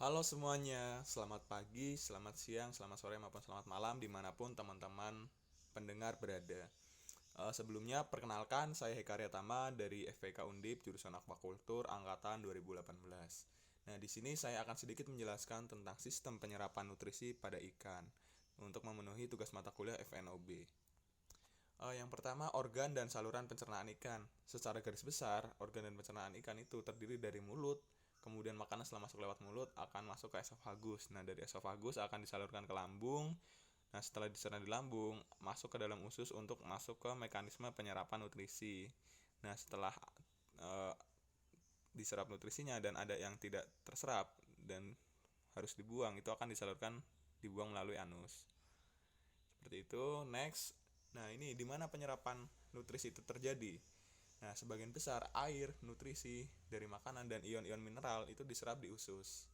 Halo semuanya, selamat pagi, selamat siang, selamat sore maupun selamat malam dimanapun teman-teman pendengar berada. Sebelumnya perkenalkan saya Heka Tama dari FPK Undip jurusan Aquacultur angkatan 2018. Nah, di sini saya akan sedikit menjelaskan tentang sistem penyerapan nutrisi pada ikan untuk memenuhi tugas mata kuliah FNOB. Yang pertama, organ dan saluran pencernaan ikan. Secara garis besar, organ dan pencernaan ikan itu terdiri dari mulut, kemudian makanan setelah masuk lewat mulut akan masuk ke esofagus. Nah, dari esofagus akan disalurkan ke lambung. Nah, setelah dicerna di lambung, masuk ke dalam usus untuk masuk ke mekanisme penyerapan nutrisi. Nah, setelah e, diserap nutrisinya dan ada yang tidak terserap dan harus dibuang, itu akan dibuang melalui anus. Seperti itu. Next. Nah, ini di mana penyerapan nutrisi itu terjadi? Nah, sebagian besar air, nutrisi dari makanan dan ion-ion mineral itu diserap di usus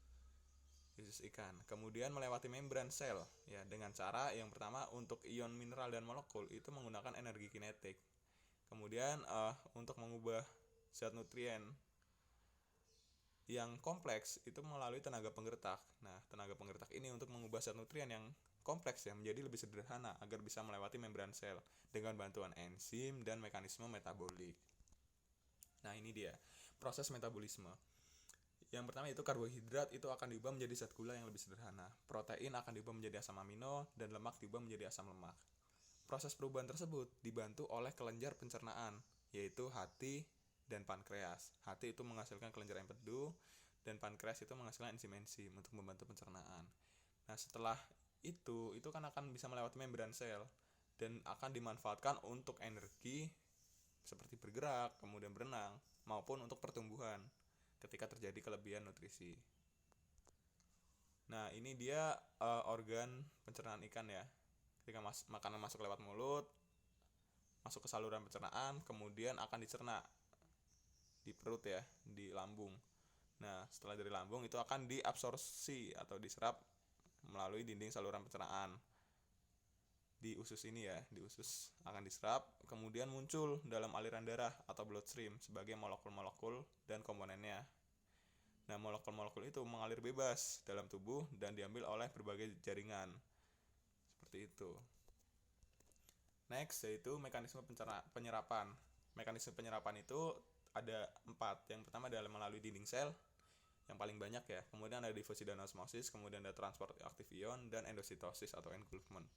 ikan. Kemudian melewati membran sel ya dengan cara yang pertama untuk ion mineral dan molekul itu menggunakan energi kinetik. Kemudian untuk mengubah zat nutrien yang kompleks itu melalui tenaga penggertak. Nah, tenaga penggertak ini untuk mengubah zat nutrien yang kompleks ya menjadi lebih sederhana agar bisa melewati membran sel dengan bantuan enzim dan mekanisme metabolik. Nah, ini dia proses metabolisme. Yang pertama itu karbohidrat itu akan diubah menjadi zat gula yang lebih sederhana. Protein akan diubah menjadi asam amino dan lemak diubah menjadi asam lemak. Proses perubahan tersebut dibantu oleh kelenjar pencernaan, yaitu hati dan pankreas. Hati itu menghasilkan kelenjar empedu dan pankreas itu menghasilkan enzim-enzim untuk membantu pencernaan. Nah, setelah itu kan akan bisa melewati membran sel dan akan dimanfaatkan untuk energi seperti bergerak, kemudian berenang, maupun untuk pertumbuhan ketika terjadi kelebihan nutrisi. Nah, ini dia organ pencernaan ikan ya. Ketika makanan masuk lewat mulut, masuk ke saluran pencernaan, kemudian akan dicerna di perut ya, di lambung. Nah, setelah dari lambung itu akan diabsorpsi atau diserap melalui dinding saluran pencernaan. Di usus ini ya, di usus akan diserap, kemudian muncul dalam aliran darah atau bloodstream sebagai molekul-molekul dan komponennya. Nah, molekul-molekul itu mengalir bebas dalam tubuh dan diambil oleh berbagai jaringan. Seperti itu. Next, yaitu mekanisme penyerapan. Mekanisme penyerapan itu ada 4. Yang pertama adalah melalui dinding sel, yang paling banyak ya. Kemudian ada difusi dan osmosis, kemudian ada transport aktif ion, dan endositosis atau engulfment.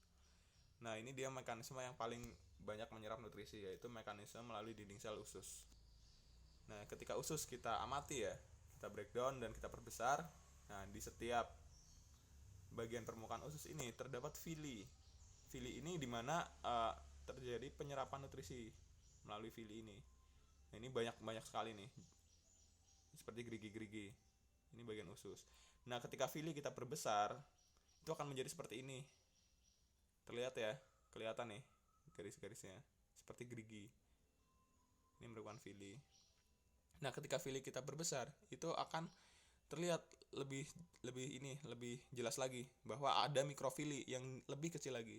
Nah, ini dia mekanisme yang paling banyak menyerap nutrisi, yaitu mekanisme melalui dinding sel usus. Nah, ketika usus kita amati ya, kita breakdown dan kita perbesar. Nah, di setiap bagian permukaan usus ini terdapat villi. Villi ini dimana terjadi penyerapan nutrisi melalui villi ini. Nah, ini banyak sekali nih, seperti gerigi-gerigi. Ini bagian usus. Nah, ketika villi kita perbesar, itu akan menjadi seperti ini. Terlihat ya, kelihatan nih garis-garisnya seperti gerigi. Ini merupakan villi. Nah, ketika villi kita perbesar, itu akan terlihat lebih lebih jelas lagi bahwa ada mikrofili yang lebih kecil lagi.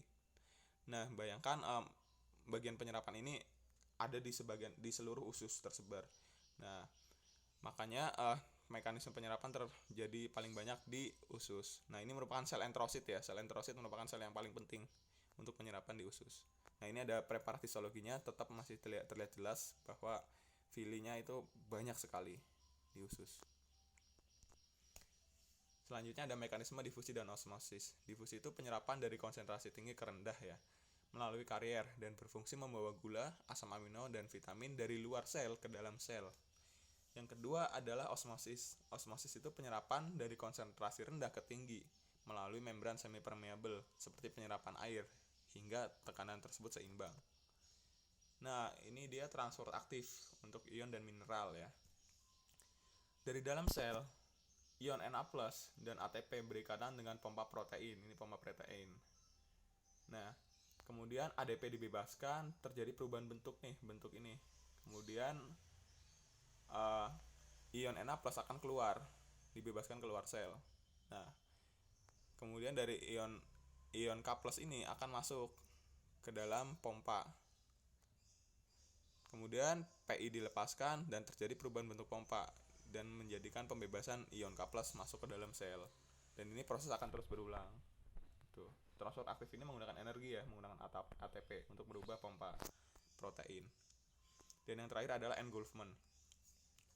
Nah, bayangkan bagian penyerapan ini ada di seluruh usus tersebar. Nah, makanya mekanisme penyerapan terjadi paling banyak di usus. Nah, ini merupakan sel enterosit ya. Sel enterosit merupakan sel yang paling penting untuk penyerapan di usus. Nah, ini ada preparatif histologinya, tetap masih terlihat jelas bahwa filinya itu banyak sekali di usus. Selanjutnya ada mekanisme difusi dan osmosis. Difusi itu penyerapan dari konsentrasi tinggi ke rendah ya, melalui karier dan berfungsi membawa gula, asam amino, dan vitamin dari luar sel ke dalam sel. Yang kedua adalah osmosis. Osmosis itu penyerapan dari konsentrasi rendah ke tinggi melalui membran semipermeable seperti penyerapan air hingga tekanan tersebut seimbang. Nah, ini dia transfer aktif untuk ion dan mineral ya. Dari dalam sel, ion Na+ dan ATP berikatan dengan pompa protein. Ini pompa protein. Nah, kemudian ADP dibebaskan, terjadi perubahan bentuk nih, bentuk ini. Kemudian ion Na+ akan keluar, dibebaskan keluar sel. Nah, kemudian dari ion K+ ini akan masuk ke dalam pompa. Kemudian Pi dilepaskan dan terjadi perubahan bentuk pompa. dan menjadikan pembebasan ion K+ masuk ke dalam sel. Dan ini proses akan terus berulang. Tuh. Transport aktif ini menggunakan energi ya, menggunakan ATP untuk merubah pompa protein. Dan yang terakhir adalah engulfment.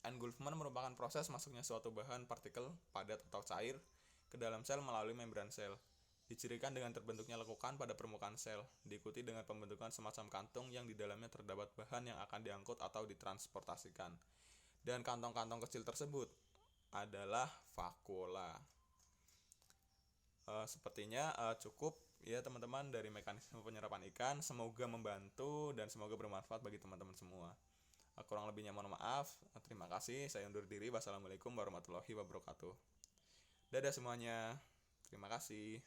Engulfment merupakan proses masuknya suatu bahan partikel padat atau cair ke dalam sel melalui membran sel. Dicirikan dengan terbentuknya lekukan pada permukaan sel, diikuti dengan pembentukan semacam kantung yang di dalamnya terdapat bahan yang akan diangkut atau ditransportasikan. Dan kantong-kantong kecil tersebut adalah vakuola. Sepertinya cukup ya teman-teman dari mekanisme penyerapan ikan. Semoga membantu dan semoga bermanfaat bagi teman-teman semua. Kurang lebihnya mohon maaf. Terima kasih. Saya undur diri. Wassalamualaikum warahmatullahi wabarakatuh. Dadah semuanya. Terima kasih.